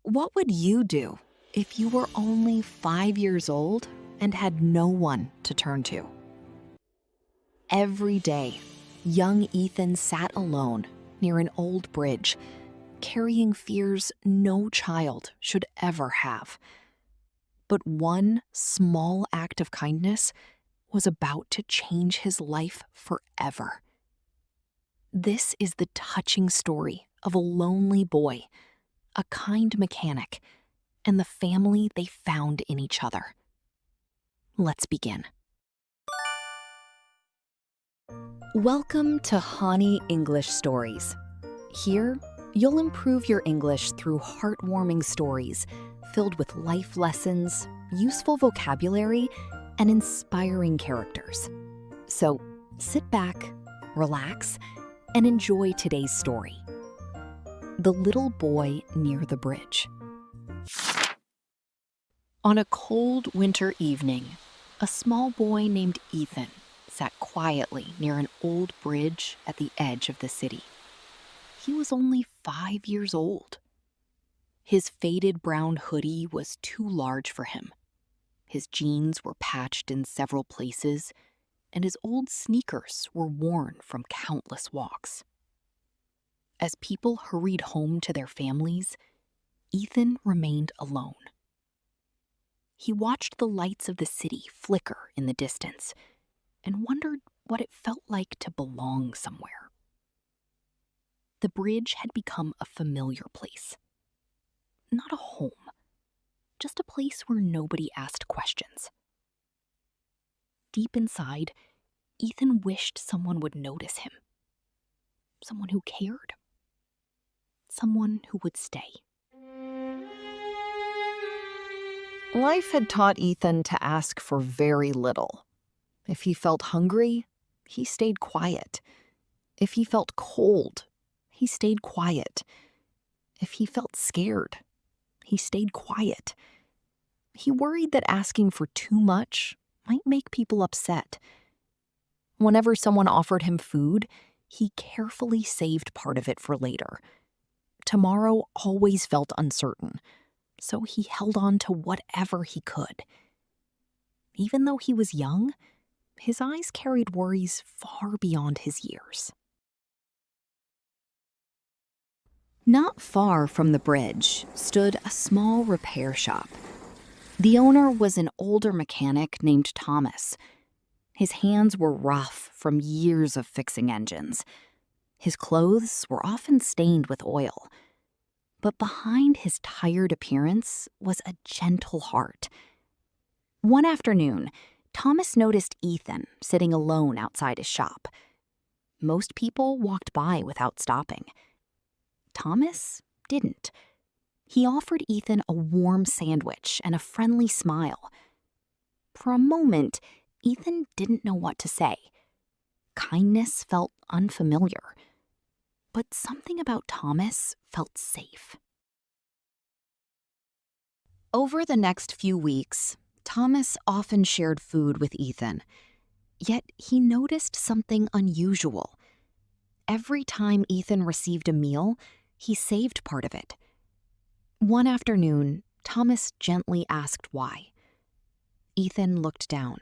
What would you do if you were only 5 years old and had no one to turn to? Every day, young Ethan sat alone near an old bridge, carrying fears no child should ever have. But one small act of kindness was about to change his life forever. This is the touching story of a lonely boy, a kind mechanic, and the family they found in each other. Let's begin. Welcome to Hani English Stories. Here, you'll improve your English through heartwarming stories filled with life lessons, useful vocabulary, and inspiring characters. So sit back, relax, and enjoy today's story. The Little Boy Near the Bridge. On a cold winter evening, a small boy named Ethan sat quietly near an old bridge at the edge of the city. He was only 5 years old. His faded brown hoodie was too large for him. His jeans were patched in several places, and his old sneakers were worn from countless walks. As people hurried home to their families, Ethan remained alone. He watched the lights of the city flicker in the distance and wondered what it felt like to belong somewhere. The bridge had become a familiar place. Not a home, just a place where nobody asked questions. Deep inside, Ethan wished someone would notice him. Someone who cared. Someone who would stay. Life had taught Ethan to ask for very little. If he felt hungry, he stayed quiet. If he felt cold, he stayed quiet. If he felt scared, he stayed quiet. He worried that asking for too much might make people upset. Whenever someone offered him food, he carefully saved part of it for later. Tomorrow always felt uncertain, so he held on to whatever he could. Even though he was young, his eyes carried worries far beyond his years. Not far from the bridge stood a small repair shop. The owner was an older mechanic named Thomas. His hands were rough from years of fixing engines. His clothes were often stained with oil. But behind his tired appearance was a gentle heart. One afternoon, Thomas noticed Ethan sitting alone outside his shop. Most people walked by without stopping. Thomas didn't. He offered Ethan a warm sandwich and a friendly smile. For a moment, Ethan didn't know what to say. Kindness felt unfamiliar. But something about Thomas felt safe. Over the next few weeks, Thomas often shared food with Ethan. Yet he noticed something unusual. Every time Ethan received a meal, he saved part of it. One afternoon, Thomas gently asked why. Ethan looked down.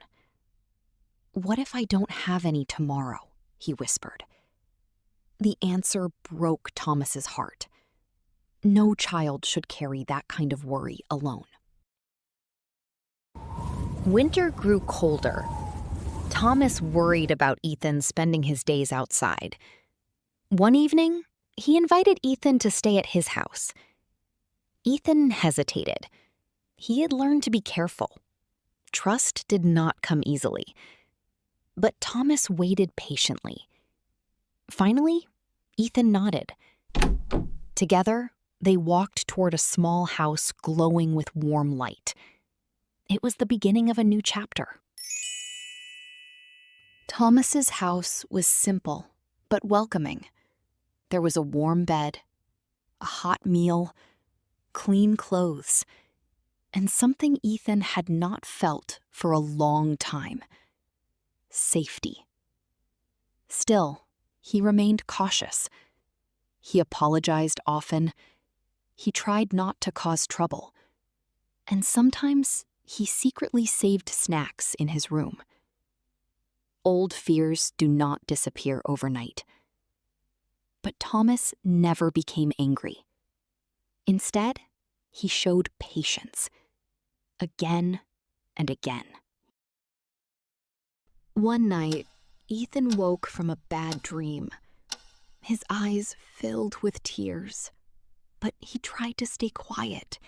"What if I don't have any tomorrow?" he whispered. The answer broke Thomas's heart. No child should carry that kind of worry alone. Winter grew colder. Thomas worried about Ethan spending his days outside. One evening, he invited Ethan to stay at his house. Ethan hesitated. He had learned to be careful. Trust did not come easily. But Thomas waited patiently. Finally, Ethan nodded. Together, they walked toward a small house glowing with warm light. It was the beginning of a new chapter. Thomas's house was simple but welcoming. There was a warm bed, a hot meal, clean clothes, and something Ethan had not felt for a long time: safety. Still, he remained cautious. He apologized often. he tried not to cause trouble, and sometimes he secretly saved snacks in his room. Old fears do not disappear overnight. But Thomas never became angry. Instead, he showed patience, again and again. One night, Ethan woke from a bad dream. His eyes filled with tears, but he tried to stay quiet.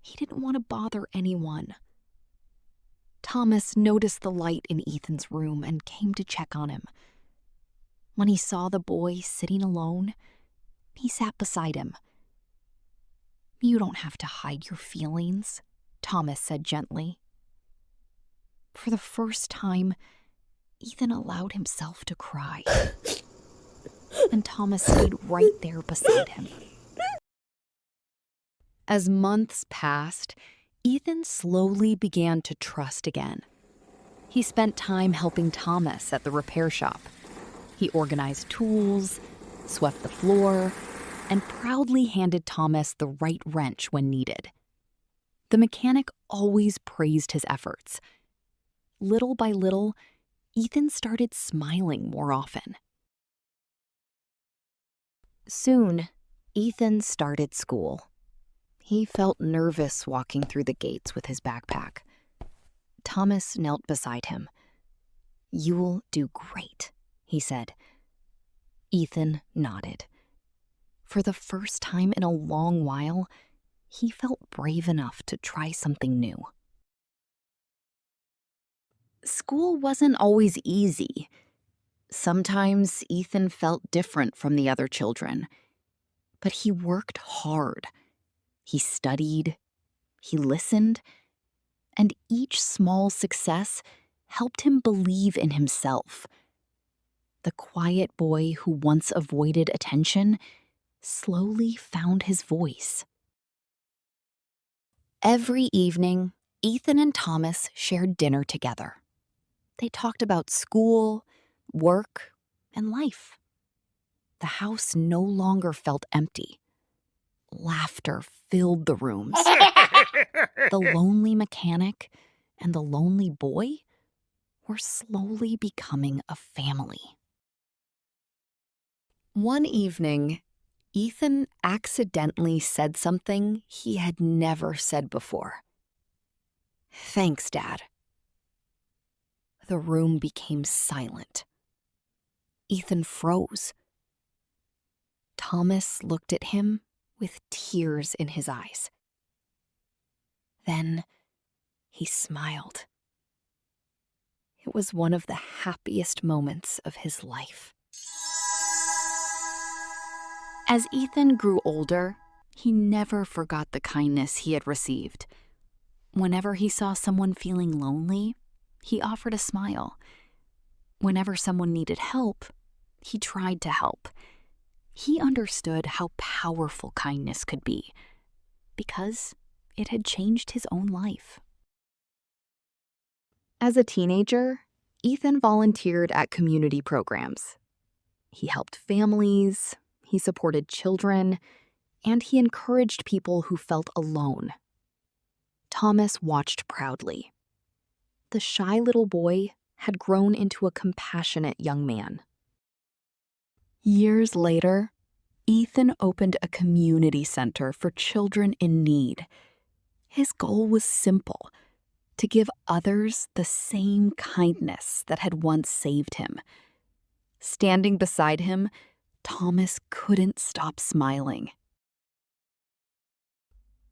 He didn't want to bother anyone. Thomas noticed the light in Ethan's room and came to check on him. When he saw the boy sitting alone, he sat beside him. "You don't have to hide your feelings," Thomas said gently. For the first time, Ethan allowed himself to cry, and Thomas stayed right there beside him. As months passed, Ethan slowly began to trust again. He spent time helping Thomas at the repair shop. He organized tools, swept the floor, and proudly handed Thomas the right wrench when needed. The mechanic always praised his efforts. Little by little, Ethan started smiling more often. Soon, Ethan started school. He felt nervous walking through the gates with his backpack. Thomas knelt beside him. "You'll do great," he said. Ethan nodded. For the first time in a long while, he felt brave enough to try something new. School wasn't always easy. Sometimes Ethan felt different from the other children, but he worked hard. He studied, he listened, and each small success helped him believe in himself. The quiet boy who once avoided attention slowly found his voice. Every evening, Ethan and Thomas shared dinner together. They talked about school, work, and life. The house no longer felt empty. Laughter filled the rooms. The lonely mechanic and the lonely boy were slowly becoming a family. One evening, Ethan accidentally said something he had never said before. "Thanks, Dad." The room became silent. Ethan froze. Thomas looked at him with tears in his eyes. Then he smiled. It was one of the happiest moments of his life. As Ethan grew older, he never forgot the kindness he had received. Whenever he saw someone feeling lonely, he offered a smile. Whenever someone needed help, he tried to help. He understood how powerful kindness could be, because it had changed his own life. As a teenager, Ethan volunteered at community programs. He helped families, he supported children, and he encouraged people who felt alone. Thomas watched proudly. The shy little boy had grown into a compassionate young man. Years later, Ethan opened a community center for children in need. His goal was simple: to give others the same kindness that had once saved him. Standing beside him, Thomas couldn't stop smiling.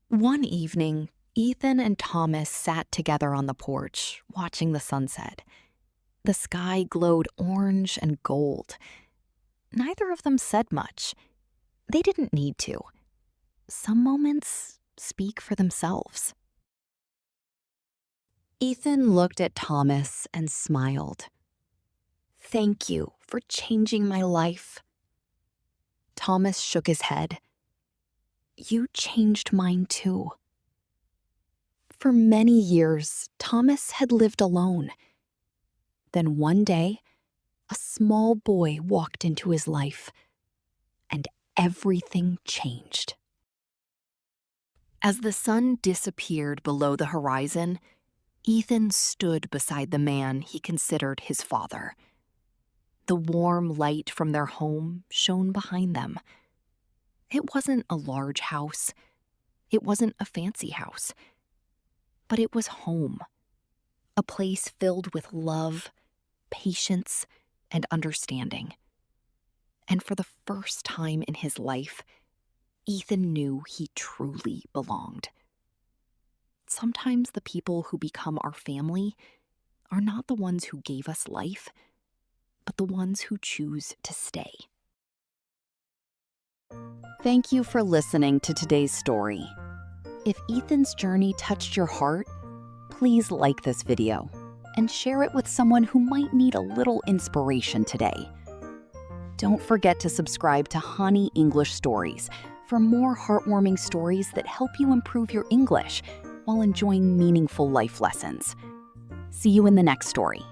One evening, Ethan and Thomas sat together on the porch, watching the sunset. The sky glowed orange and gold. Neither of them said much. They didn't need to. Some moments speak for themselves. Ethan looked at Thomas and smiled. "Thank you for changing my life." Thomas shook his head. "You changed mine too." For many years, Thomas had lived alone. Then one day, a small boy walked into his life, and everything changed. As the sun disappeared below the horizon, Ethan stood beside the man he considered his father. The warm light from their home shone behind them. It wasn't a large house. It wasn't a fancy house. But it was home. A place filled with love, patience, and understanding. And for the first time in his life, Ethan knew he truly belonged. Sometimes the people who become our family are not the ones who gave us life, but the ones who choose to stay. Thank you for listening to today's story. If Ethan's journey touched your heart, please like this video and share it with someone who might need a little inspiration today. Don't forget to subscribe to Hani English Stories for more heartwarming stories that help you improve your English while enjoying meaningful life lessons. See you in the next story.